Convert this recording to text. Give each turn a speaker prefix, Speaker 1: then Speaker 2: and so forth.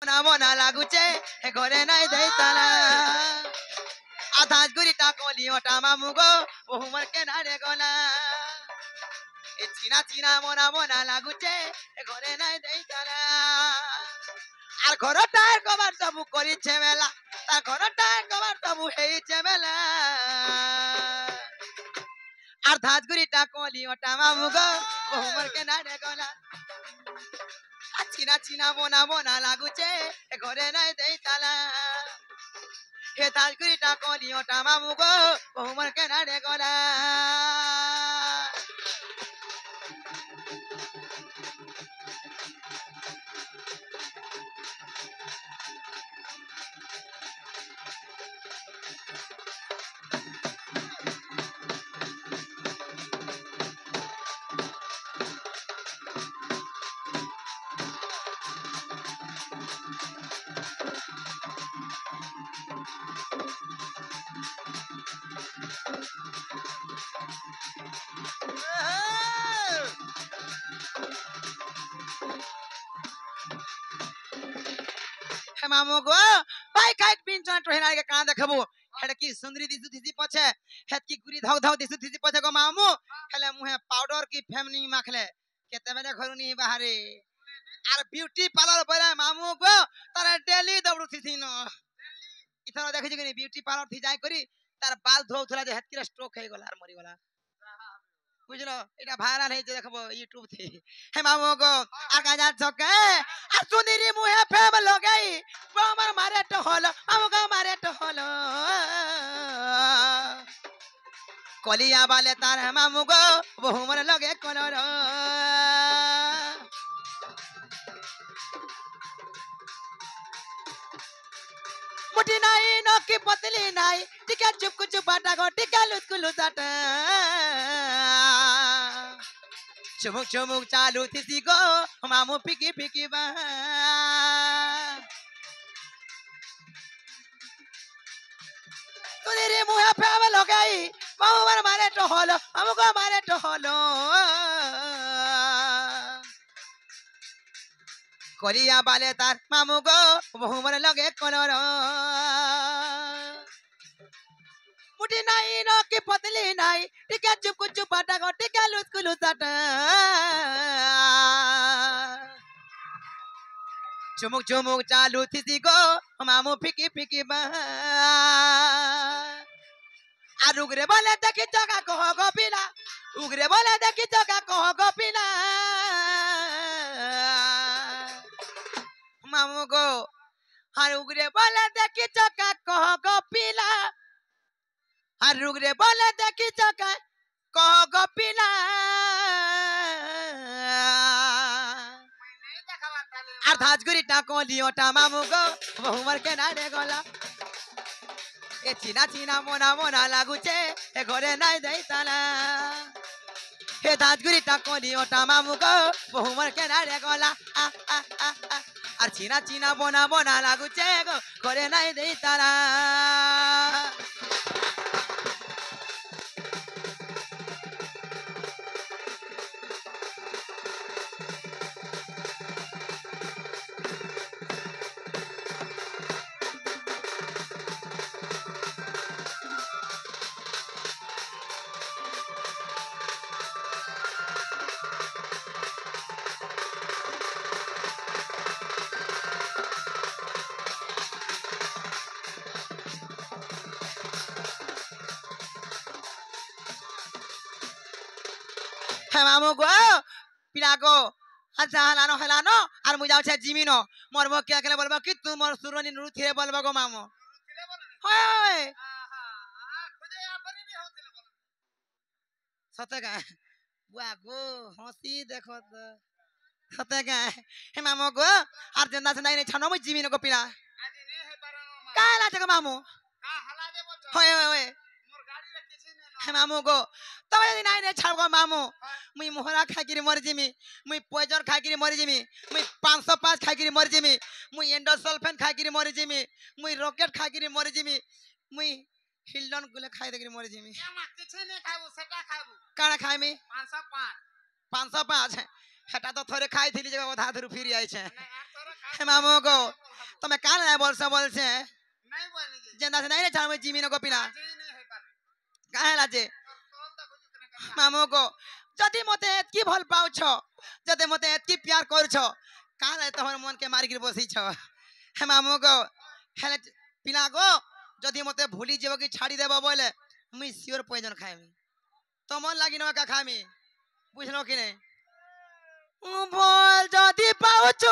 Speaker 1: মনা লাগুছে ঘরে নাই দেই তালা আধাজ গুড়িটা কলি ওটা মামু গো বহুমার কেনারে গলা এ চিনা চিনা মনা মনা লাগুছে ঘরে নাই দেই তালা আর ঘরটার কবার সবু করিছে মেলা তার ঘরটার কবার সবু হেইছে মেলা আর ধাজগুড়িটা কলি ওটা মামু গো বহুমার কেনারে গলা চিনা চিনা মনা মনা লাগুছে ঘরে নাই দেই তালা হে ধাজগুড়িটা কলি ওটা মামু গো বহুমার কেনারে গলা মামু গো পাই খাই পিনচন টহেনা के कान देखबो हेड की सुंदरी दिसु दिसी पछे हेड की गुरी धव धव दिसु दिसी पछे गो मामू हेले मुहे पाउडर की फैमिली माखले केते बजे घरु नी बाहरे आर ब्यूटी पार्लर परे मामू गो तारे डेली दबड़ू थी न इथर देखि कि ब्यूटी पार्लर थी जाय करी तार बाल धोउथला जे हेड की स्ट्रोक हे गला आर मरी गला बुझलो এটা ভাইরাল হইছে দেখবো ইউটিউব থে হে মামু গো আগা যা ছকে আর সুন্দরী মুহে ফেম লগাই আমার মারে তো হলো আমাকে মারে তো হলো কলিয়া বালে তার মামু গো বহু মন লগে কলর মুটি নাই নকি পতলি নাই টিকা চুপ চুপ বাটা গো টিকা লুতকুলু দাটা চুমুক চুমুক চালু থিসি গো মামু পিকি পিকি বা তোদের মুহে ফেম লগাই মামুর মারে তো হলো আমাকে মারে তো হলো করিয়া বালে তার মামু গো বহু মনে লগে কলর মুটি নাই নকি পতলি নাই টিকা চুপ চুপ বাটা গো টিকা লুতকুলু দাটা চুমুক চুমুক চালু থিসি গো মামু ফিকি ফিকি বা আর উগরে বলে দেখি জগা কহ গো পিলা উগরে বলে দেখি জগা কহ গো পিলা মামু গো আর উগরে বলে দেখি জগা কহ গো পিলা আর উগরে বলে দেখি জগা কহ গো পিলা আর ধাজগুড়িটা কলি ওটা মামু গো বহুমার কেনারে গলা এ চিনা চিনা মনা মনা লাগুছে এ ঘরে নাই দেই তালা হে ধাজগুড়িটা কলি ওটা মামু গো বহুমার কেনারে গলা আর চিনা চিনা মনা মনা লাগুছে গো ঘরে নাই দেই তালা মামু গো পিলা গো আচ্ছা হেলানো আর মুই যাচ্ছে জিমিনো মোর মুখ কে কেলে বলবো কি তোমার সুরনি নুরু থিরে বলবো গো মামু হয় সতে গা বুয়া গো হসি দেখো তো সতে গা হে মামু গো আর জন্দা নাই ছানো মুই জিমিনো গো পিলা কাই লাগে গো মামু হয় হয় হে মামু গো তবে যদি নাই ছাড়ব মামু মুই মোহরা খাইকিরি মরি জিমি মুই পয়জন খাইকিরি মরি জিমি মুই 505 খাইকিরি মরি জিমি মুই এন্ডোসলফেন খাইকিরি মরি জিমি মুই রকেট খাইকিরি মরি জিমি মুই হিলডন গুলে খাই দেকিরি মরি জিমি কিছু নে খাবো সেটা খাবো কানা খাইমি 505 হেটা তো থরে খাইছিলি যে অধা ধরু ফিরি আইছে হে মামু গো তুমি কাল নাই বলছে
Speaker 2: नहीं बोली जी
Speaker 1: যেন্দা সে নাই রে ছাড় জিমিনো কো পিলা
Speaker 2: जी नहीं है पारे
Speaker 1: কাহে লাজে
Speaker 2: और कौन दा खोजु तने का
Speaker 1: মামু গো যদি মতে এতকি ভাল পাউছ যদি মতে এতকি প্যার করছ কালে তোমার মনকে মারিকি বসিছ হে মামু গো হেলে পিলা গো যদি মতে ভুলি যাব কি ছাড়ি দেব বলে মুই সিওর পয়জন খাইমি তোমার লাগি নকা খাইমি বুঝলো কি নাই বল যদি পাউছ